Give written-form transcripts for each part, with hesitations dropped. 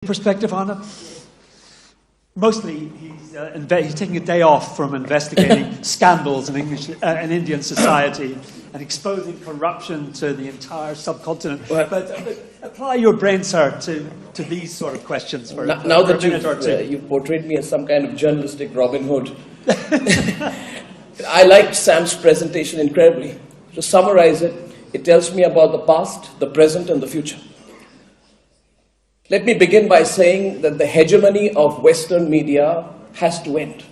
Perspective on it? Mostly, he's taking a day off from investigating scandals in Indian society and exposing corruption to the entire subcontinent. But apply your brain, sir, to these sort of questions for now for that a minute or two. You've portrayed me as some kind of journalistic Robin Hood. I liked Sam's presentation incredibly. To summarize it, it tells me about the past, the present, and the future. Let me begin by saying that the hegemony of Western media has to end.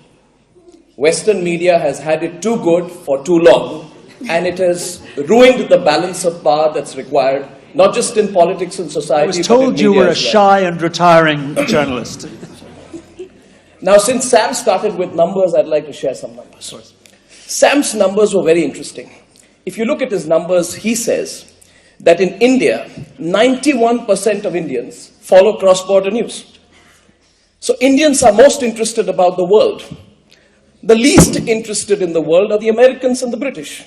Western media has had it too good for too long, and it has ruined the balance of power that's required, not just in politics and society. I was told you were a shy and retiring journalist. Now, since Sam started with numbers, I'd like to share some numbers. Sam's numbers were very interesting. If you look at his numbers, he says that in India, 91% of Indians follow cross-border news. So Indians are most interested about the world. The least interested in the world are the Americans and the British.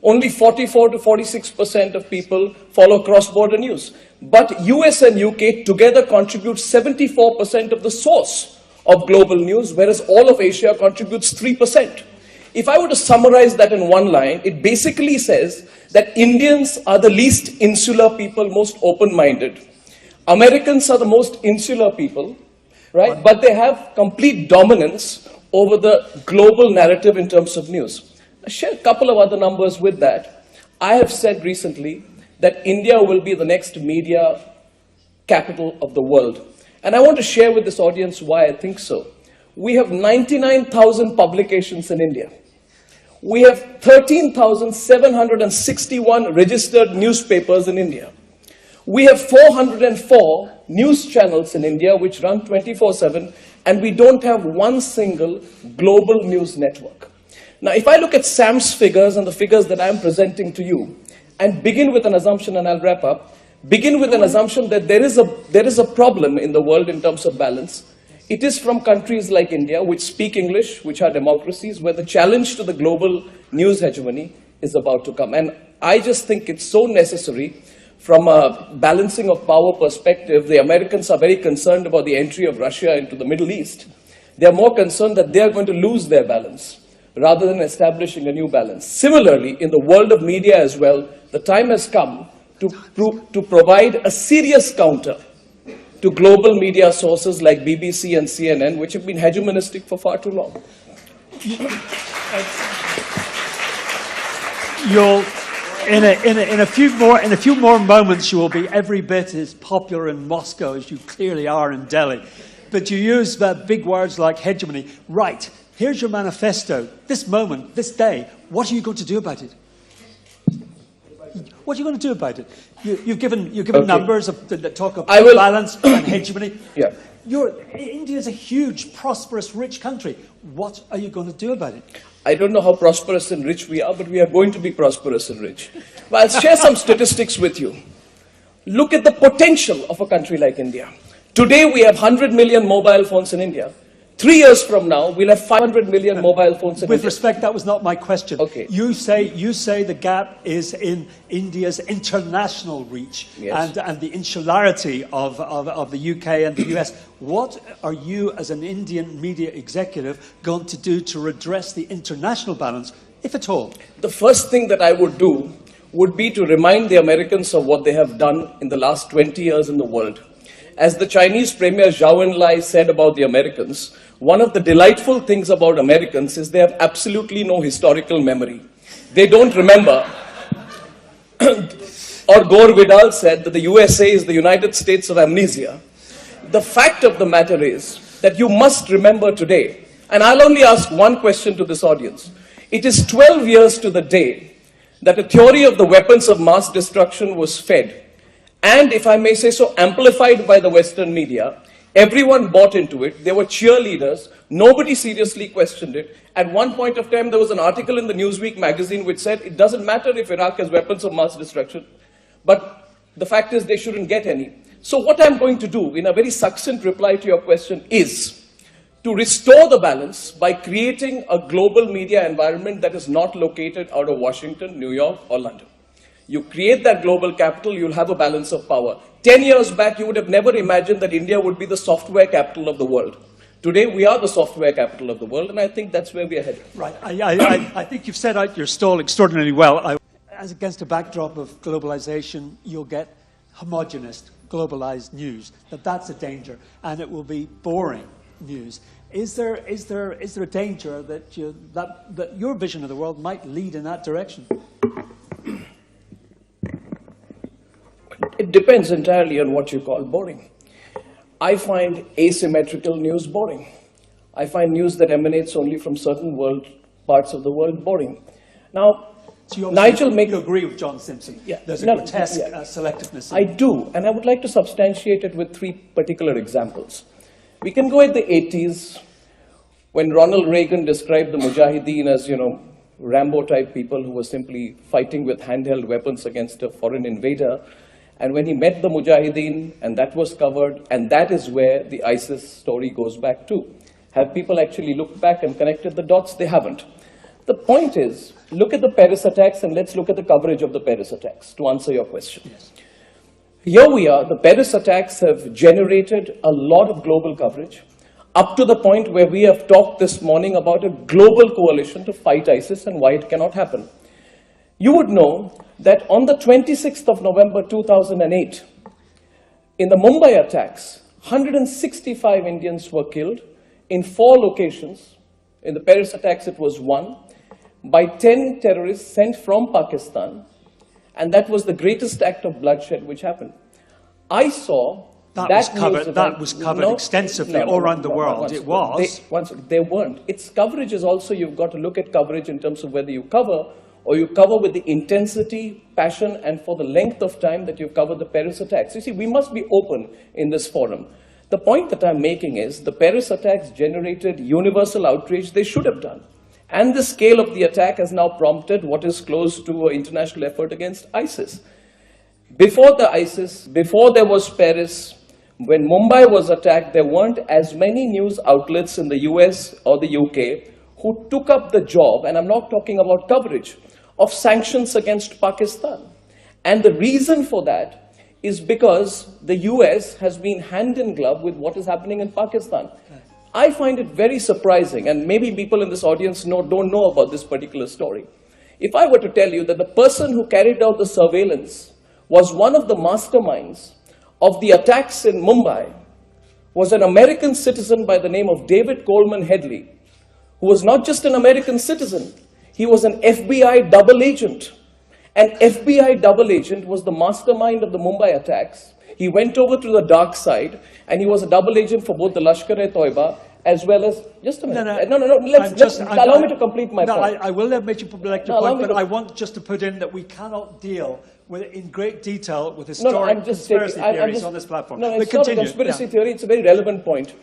Only 44 to 46% of people follow cross-border news. But US and UK together contribute 74% of the source of global news, whereas all of Asia contributes 3%. If I were to summarize that in one line, it basically says that Indians are the least insular people, most open-minded. Americans are the most insular people, right? But they have complete dominance over the global narrative in terms of news. I'll share a couple of other numbers with that. I have said recently that India will be the next media capital of the world. And I want to share with this audience why I think so. We have 99,000 publications in India. We have 13,761 registered newspapers in India. We have 404 news channels in India which run 24/7, and we don't have one single global news network. Now, if I look at Sam's figures and the figures that I'm presenting to you, and begin with an assumption, and I'll wrap up, begin with an assumption that there is a problem in the world in terms of balance. It is from countries like India, which speak English, which are democracies, where the challenge to the global news hegemony is about to come. And I just think it's so necessary from a balancing of power perspective. The Americans are very concerned about the entry of Russia into the Middle East. They are more concerned that they are going to lose their balance rather than establishing a new balance. Similarly, in the world of media as well, the time has come to provide a serious counter to global media sources like BBC and CNN, which have been hegemonistic for far too long. In a few more moments, you will be every bit as popular in Moscow as you clearly are in Delhi. But you use big words like hegemony. Right, here's your manifesto. This moment, this day, what are you going to do about it? What are you going to do about it? You've given okay. Numbers that talk of balance and hegemony. Yeah. India is a huge, prosperous, rich country. What are you going to do about it? I don't know how prosperous and rich we are, but we are going to be prosperous and rich. Well, I'll share some statistics with you. Look at the potential of a country like India. Today, we have 100 million mobile phones in India. 3 years from now, we'll have 500 million mobile phones in India. With respect, that was not my question. Okay. You say the gap is in India's international reach, yes, and the insularity of the UK and the US. What are you, as an Indian media executive, going to do to redress the international balance, if at all? The first thing that I would do would be to remind the Americans of what they have done in the last 20 years in the world. As the Chinese Premier Zhou Enlai said about the Americans, one of the delightful things about Americans is they have absolutely no historical memory. They don't remember. Or Gore Vidal said that the USA is the United States of amnesia. The fact of the matter is that you must remember today, and I'll only ask one question to this audience. It is 12 years to the day that a theory of the weapons of mass destruction was fed, and, if I may say so, amplified by the Western media. Everyone bought into it. There were cheerleaders. Nobody seriously questioned it. At one point of time, there was an article in the Newsweek magazine which said, it doesn't matter if Iraq has weapons of mass destruction, but the fact is they shouldn't get any. So what I'm going to do, in a very succinct reply to your question, is to restore the balance by creating a global media environment that is not located out of Washington, New York, or London. You create that global capital, you'll have a balance of power. 10 years back, you would have never imagined that India would be the software capital of the world. Today, we are the software capital of the world, and I think that's where we are headed. Right. I think you've set out your stall extraordinarily well. As against a backdrop of globalization, you'll get homogenous, globalized news. That's a danger, and it will be boring news. Is there a danger that your vision of the world might lead in that direction? It depends entirely on what you call boring. I find asymmetrical news boring. I find news that emanates only from certain parts of the world boring. Now, so Nigel you agree with John Simpson? Yeah, there's a grotesque selectiveness. I do, and I would like to substantiate it with 3 particular examples. We can go at the 80s, when Ronald Reagan described the Mujahideen as, Rambo-type people who were simply fighting with handheld weapons against a foreign invader. And when he met the Mujahideen, and that was covered, and that is where the ISIS story goes back to. Have people actually looked back and connected the dots? They haven't. The point is, look at the Paris attacks, and let's look at the coverage of the Paris attacks, to answer your question. Yes. Here we are. The Paris attacks have generated a lot of global coverage, up to the point where we have talked this morning about a global coalition to fight ISIS and why it cannot happen. You would know that on the 26th of November 2008, in the Mumbai attacks, 165 Indians were killed in 4 locations. In the Paris attacks, it was 1, by 10 terrorists sent from Pakistan, and that was the greatest act of bloodshed which happened. I saw that was covered extensively all around the world. They weren't. Its coverage is also, you've got to look at coverage in terms of whether you cover, or you cover with the intensity, passion, and for the length of time that you've covered the Paris attacks. You see, we must be open in this forum. The point that I'm making is the Paris attacks generated universal outrage they should have done. And the scale of the attack has now prompted what is close to an international effort against ISIS. Before there was Paris, when Mumbai was attacked, there weren't as many news outlets in the US or the UK who took up the job, and I'm not talking about coverage, of sanctions against Pakistan. And the reason for that is because the US has been hand in glove with what is happening in Pakistan. Okay. I find it very surprising, and maybe people in this audience don't know about this particular story. If I were to tell you that the person who carried out the surveillance was one of the masterminds of the attacks in Mumbai, was an American citizen by the name of David Coleman Headley, who was not just an American citizen, he was an FBI double agent. An FBI double agent was the mastermind of the Mumbai attacks. He went over to the dark side, and he was a double agent for both the Lashkar-e-Toiba as well as... Just a minute. No. Allow me to complete my point. I will let you complete your point, but I want just to put in that we cannot deal with it in great detail with historic conspiracy theories on this platform. No, it's not a conspiracy theory, it's a very relevant point.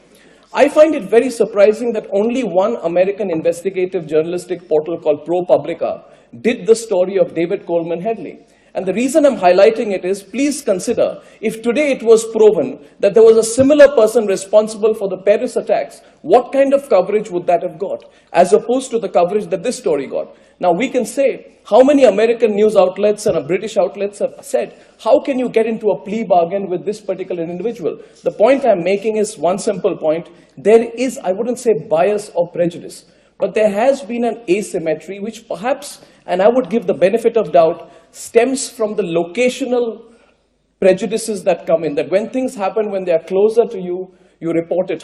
I find it very surprising that only one American investigative journalistic portal called ProPublica did the story of David Coleman Headley. And the reason I'm highlighting it is, please consider, if today it was proven that there was a similar person responsible for the Paris attacks, what kind of coverage would that have got, as opposed to the coverage that this story got? Now we can say, how many American news outlets and British outlets have said, how can you get into a plea bargain with this particular individual? The point I'm making is one simple point. There is, I wouldn't say bias or prejudice, but there has been an asymmetry which perhaps, and I would give the benefit of doubt, stems from the locational prejudices that come in, that when things happen, when they are closer to you, you report it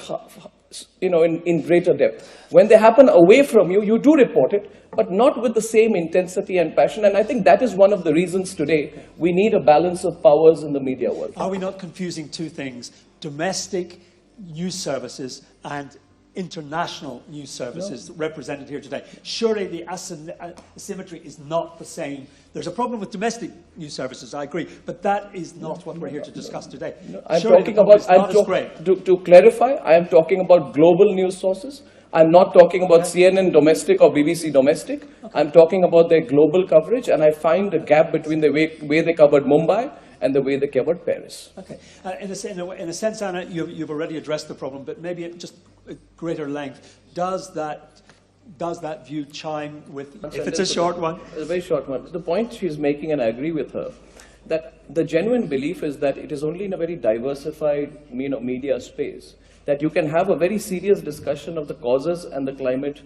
in greater depth. When they happen away from you, you do report it, but not with the same intensity and passion. And I think that is one of the reasons today we need a balance of powers in the media world. Are we not confusing two things? Domestic news services and international news services represented here today. Surely the asymmetry is not the same. There's a problem with domestic news services, I agree, but that is not what we're here to discuss today. To clarify, I am talking about global news sources. I'm not talking about CNN domestic or BBC domestic. Okay. I'm talking about their global coverage, and I find a gap between the way they covered Mumbai and the way they covered Paris. Okay. In a sense, Anna, you've already addressed the problem, but maybe at just a greater length. Does that view chime with, if it's a short one? It's a very short one. The point she's making, and I agree with her, that the genuine belief is that it is only in a very diversified media space that you can have a very serious discussion of the causes and the climate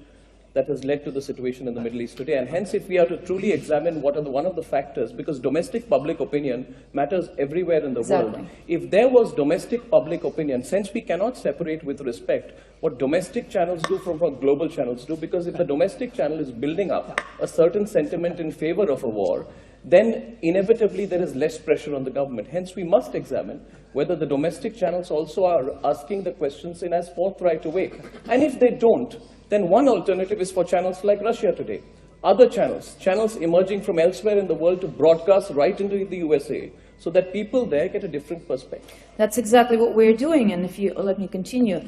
that has led to the situation in the Middle East today. And hence, if we are to truly examine what are one of the factors, because domestic public opinion matters everywhere in the world. If there was domestic public opinion, since we cannot separate with respect what domestic channels do from what global channels do, because if the domestic channel is building up a certain sentiment in favor of a war, then inevitably there is less pressure on the government. Hence, we must examine whether the domestic channels also are asking the questions in as forthright a way. And if they don't, then one alternative is for channels like Russia Today. Other channels emerging from elsewhere in the world to broadcast right into the USA, so that people there get a different perspective. That's exactly what we're doing, and if you let me continue,